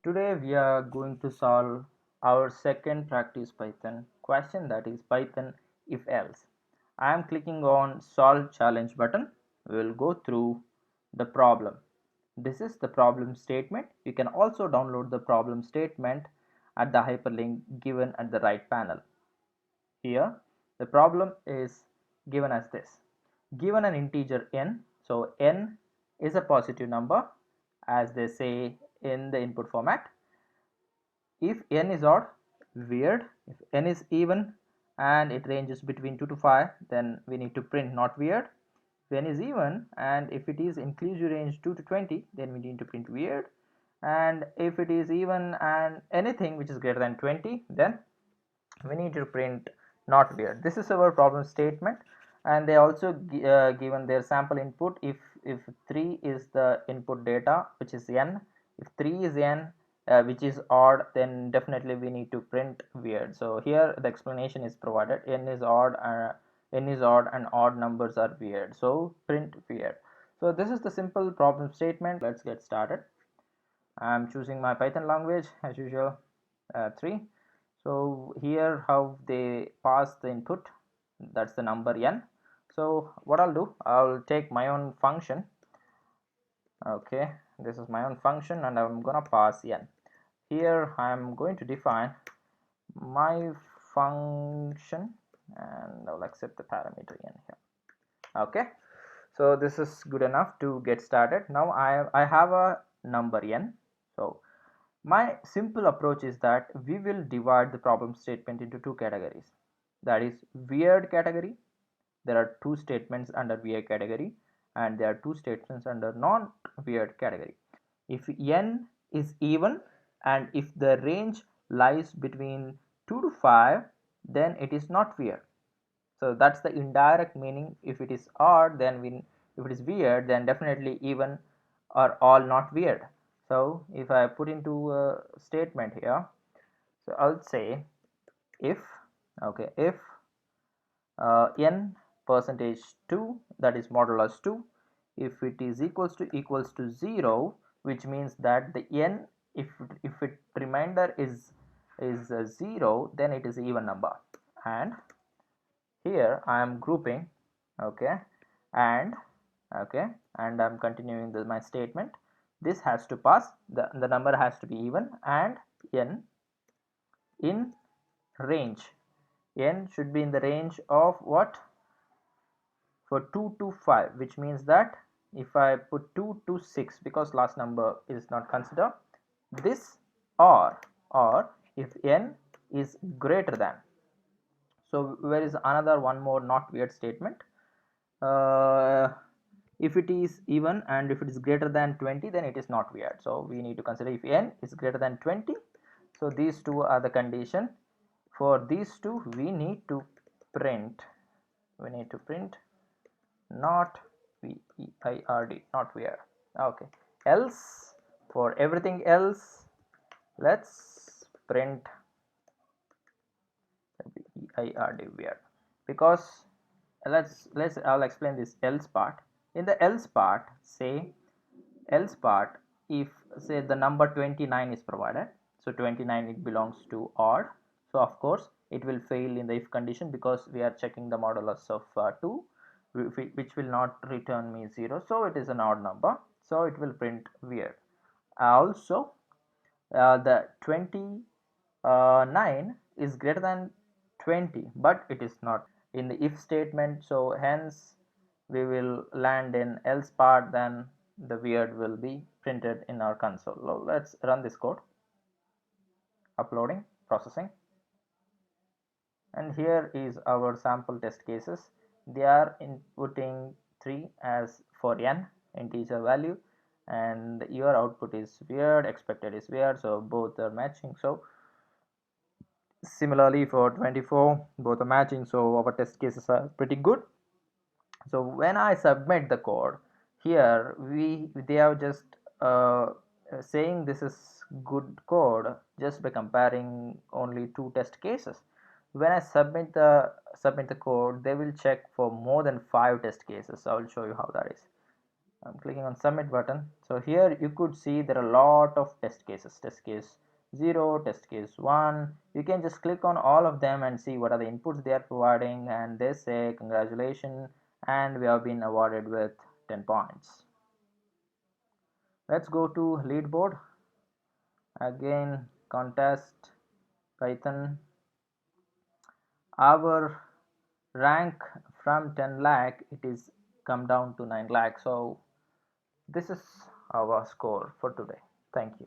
Today we are going to solve our second practice Python question, that is Python if else. I am clicking on solve challenge button. We will go through the problem. This is the problem statement. You can also download the problem statement at the hyperlink given at the right panel. Here the problem is given as this. Given an integer n, so n is a positive number as they say in the input format. If n is odd, weird. If n is even and it ranges between 2 to 5, then we need to print not weird. If n is even and if it is inclusive range 2 to 20, then we need to print weird. And if it is even and anything which is greater than 20, then we need to print not weird. This is our problem statement, and they also given their sample input. If 3 is the input data, which is n, if 3 is n, which is odd, then definitely we need to print weird. So here the explanation is provided. N is odd and odd numbers are weird, so print weird. So this is the simple problem statement. Let's get started. I'm choosing my Python language as usual, 3. So here how they pass the input, that's the number n. So what I'll do, I'll take my own function. Okay, this is my own function and I'm gonna pass n. Here I'm going to define my function and I'll accept the parameter n here. Okay, so this is good enough to get started. Now I have a number n. So my simple approach is that we will divide the problem statement into two categories. That is weird category. There are two statements under weird category and there are two statements under non-weird category. If n is even and if the range lies between 2 to 5, then it is not weird. So that's the indirect meaning. If it is odd, then if it is weird, then definitely even are all not weird. So if I put into a statement here, so I'll say if n percentage 2, that is modulus 2, if it is equals to 0, which means that the n, if it remainder is 0, then it is even number. And here I am grouping, okay, and I'm continuing my statement. This has to pass, the number has to be even, and n in range, n should be in the range of what, for 2 to 5, which means that if I put 2 to 6, because last number is not considered, this, or if n is greater than. So where is another one more not weird statement. If it is even and if it is greater than 20, then it is not weird. So we need to consider if n is greater than 20. So these two are the condition. For these two we need to print not weird, not weird. Okay, else for everything else let's print weird, because I'll explain this else part. In the else part, if say the number 29 is provided, so 29 it belongs to odd, so of course it will fail in the if condition because we are checking the modulus of 2, which will not return me 0, so it is an odd number, so it will print weird. Also the 29 is greater than 20, but it is not in the if statement, so hence we will land in else part, then the weird will be printed in our console. So let's run this code. Uploading, processing, and here is our sample test cases. They are inputting 3 as for n integer value, and your output is weird, expected is weird, so both are matching. So similarly for 24, both are matching, so our test cases are pretty good. So when I submit the code, here they are just saying this is good code just by comparing only 2 test cases. When I submit the code, they will check for more than 5 test cases. So I will show you how that is. I'm clicking on submit button. So here you could see there are a lot of test cases. Test case 0, test case 1. You can just click on all of them and see what are the inputs they are providing, and they say congratulations, and we have been awarded with 10 points. Let's go to leaderboard. Again, contest Python. Our rank from 10 lakh, it is come down to 9 lakh. So this is our score for today. Thank you.